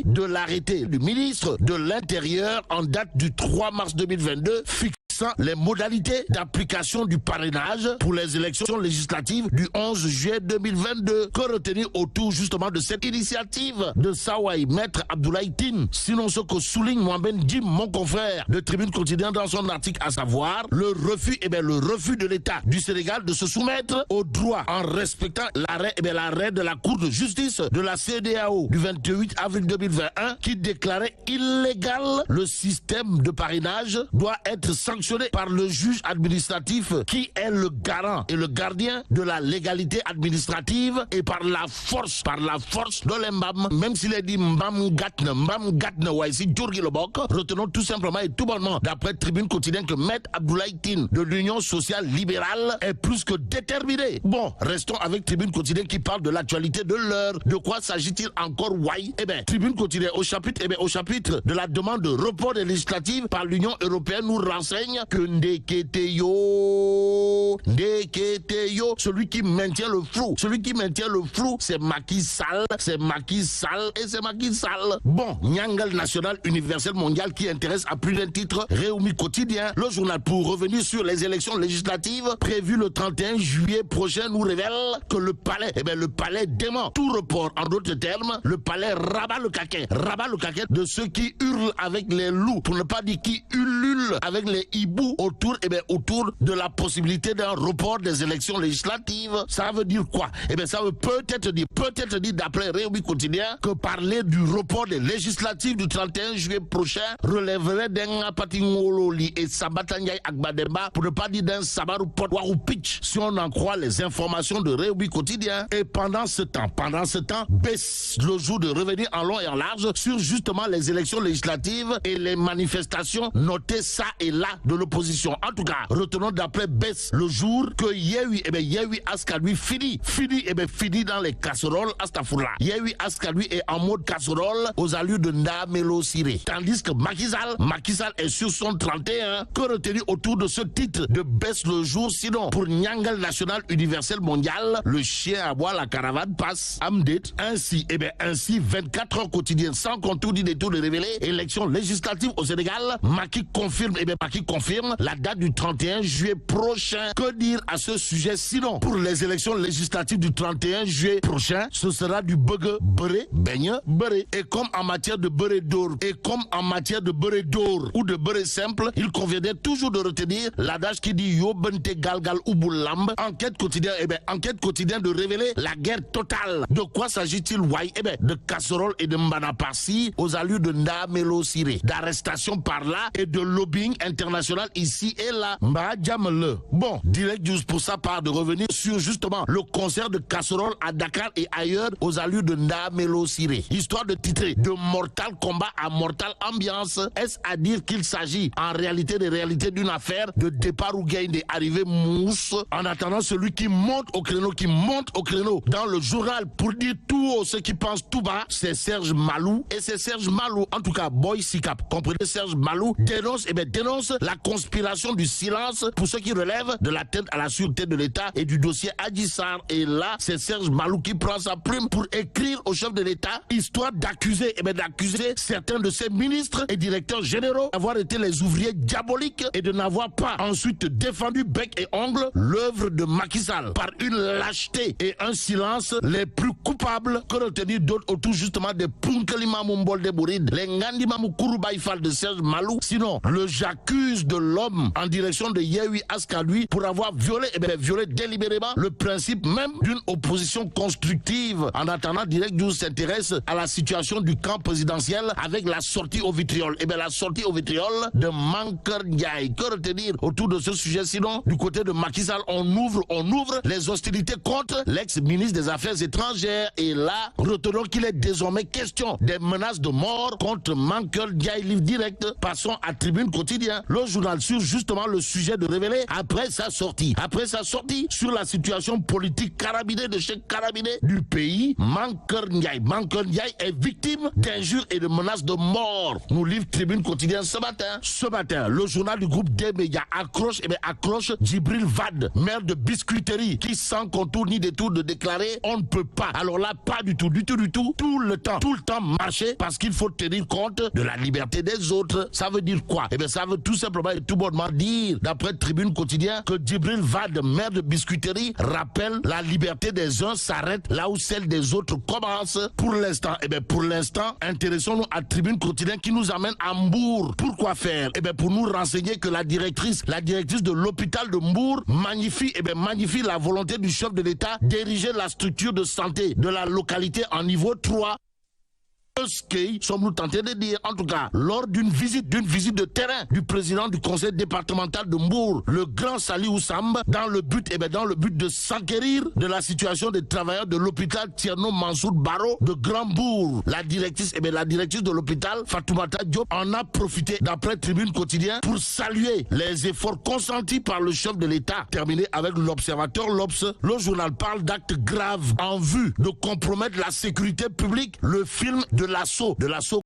de l'arrêté du ministre de l'Intérieur en date du 3 mars 2022 fixant les modalités d'application du parrainage pour les élections législatives du 11 juillet 2022. Que retenir autour justement de cette initiative de Sawai, Maître Abdoulaye Tine? Sinon ce que souligne Mohamed Jim, mon confrère de Tribune Quotidien dans son article, à savoir le refus de l'État du Sénégal de se soumettre au droit en respectant l'arrêt de la Cour de justice de la CEDEAO du 28 avril 2021 qui déclarait illégal le système de parrainage doit être sanctionné par le juge administratif qui est le garant et le gardien de la légalité administrative et par la force de l'embam, même s'il est dit mbam gatna waisi djurgi le bok. Retenons tout simplement et tout bonnement d'après Tribune Quotidien que Maître Abdoulaye Tine de l'Union sociale libérale est plus que déterminé. Bon, restons avec Tribune Quotidien qui parle de l'actualité de l'heure. De quoi s'agit-il encore, Wai? Eh bien, Tribune Quotidien au chapitre de la demande de report des législatives par l'Union européenne nous renseigne que Ndeketeyo, celui qui maintient le flou, c'est Macky Sall. Bon, Nyangal national universel mondial qui intéresse à plus d'un titre, Réumi Quotidien, le journal pour revenir sur les élections législatives prévues le 31 juillet prochain nous révèle que le palais dément tout report. En d'autres termes, le palais rabat le caquet de ceux qui hurlent avec les loups, pour ne pas dire qui ululent avec les hiboux autour de la possibilité d'un report des élections législatives. Ça veut dire quoi? Ça veut peut-être dire d'après Réumi Quotidien que parler du report des législatives du 31 juillet prochain relèverait d'un patingololi et sabatanyay akbademba, pour ne pas dire d'un sabarou potwarou pitch, si on en croit les informations de Réumi Quotidien. Et pendant ce temps, baisse le jour de revenir en long et en large sur justement les élections législatives et les manifestations notées ça et là de l'opposition. En tout cas, retenons d'après baisse le jour que Yehui Askalui finit dans les casseroles Astafoula. Yehui Askalui est en mode casserole aux allures de Ndamelo Siré. Tandis que Macky Sall est sur son 31. Que retenir autour de ce titre de baisse le jour? Sinon, pour Nyangal national universel mondial, le chien à bois, la caravane passe. Amdet. Ainsi, 24 heures quotidiennes sans contour ni détour de révéler élections législatives au Sénégal. Macky confirme la date du 31 juillet prochain. Que dire à ce sujet sinon? Pour les élections législatives du 31 juillet prochain, ce sera du bege bere beigne bere. Et comme en matière de bere d'or ou de bere simple, il conviendrait toujours de retenir l'adage qui dit yo bente galgal ubulamb. Enquête quotidienne de révéler la guerre totale. De quoi s'agit-il, Wai? De casseroles et de mbanapassi aux allures de Ndamelo Siré, d'arrestation par là et de lobbying international ici et là. Bon, Direct News pour sa part de revenir sur justement le concert de casseroles à Dakar et ailleurs aux allures de Ndamelo Siré. Histoire de titrer de Mortal Kombat à Mortal Ambiance. Est-ce à dire qu'il s'agit en réalité d'une affaire de départ ou gain des arrivées mousse? En attendant, celui qui monte au créneau dans le journal pour dire tout haut ce qui pense tout bas, c'est Serge Malou. Et c'est Serge Malou, en tout cas Boy Sikap, comprenez, Serge Malou dénonce la conspiration du silence pour ce qui relève de l'atteinte à la sûreté de l'État et du dossier Adji Sarr. Et là, c'est Serge Malou qui prend sa plume pour écrire au chef de l'État, histoire d'accuser certains de ses ministres et directeurs généraux d'avoir été les ouvriers diaboliques et de n'avoir pas ensuite défendu bec et ongle l'œuvre de Macky Sall par une lâcheté et un silence les plus coupables. Que retenir d'autres autour justement des Punkalima Mumbol de Bouride, les Ngandima Mukuru Baïfal de Serge Malou. Sinon, le j'accuse de l'homme en direction de Yehui Askalui pour avoir violé délibérément le principe même d'une opposition constructive. En attendant, Direct News s'intéresse à la situation du camp présidentiel avec la sortie au vitriol. La sortie au vitriol de Mankeur Ndiaye. Que retenir autour de ce sujet? Sinon, du côté de Macky Sall, on ouvre les hostilités contre l'ex-ministre des Affaires étrangères. Et là, retenons qu'il est désormais question des menaces de mort contre Mankeur Ndiaye. Livre direct. Passons à Tribune Quotidien. Le journal sur justement le sujet de Révélé après sa sortie. Après sa sortie sur la situation politique carabinée de Cheikh Karabiné du pays, Mankeur Ndiaye. Mankeur Ndiaye est victime d'injures et de menaces de mort. Nous livre Tribune Quotidien ce matin. Ce matin, le journal du groupe D-Média accroche Djibril Vad, maire de Biscuiterie, qui sans contour ni détour de déclarer on ne peut pas. Alors là, pas du tout, tout le temps marcher parce qu'il faut tenir compte de la liberté des autres. Ça veut dire quoi? Eh bien, ça veut tout simplement et tout bonnement dire, d'après Tribune Quotidien, que Djibril Vad, maire de Biscuiterie, rappelle la liberté des uns s'arrête là où celle des autres commence. Pour l'instant, intéressons-nous à Tribune Quotidien qui nous amène à Mbour. Pourquoi faire? Eh bien, pour nous renseigner que la directrice de l'hôpital de Mbour magnifie la volonté du chef de l'État d'ériger la structure de santé de la localité en niveau 3. Ce que sommes-nous tentés de dire, en tout cas, lors d'une visite de terrain du président du conseil départemental de Mbour, le grand Sali Oussamba, dans le but de s'enquérir de la situation des travailleurs de l'hôpital Tierno Mansour Baro de Grand Mbour. La directrice de l'hôpital, Fatoumata Diop, en a profité, d'après Tribune Quotidien, pour saluer les efforts consentis par le chef de l'État. Terminé avec l'Observateur, l'Obs, le journal parle d'actes graves en vue de compromettre la sécurité publique. Le film de l'assaut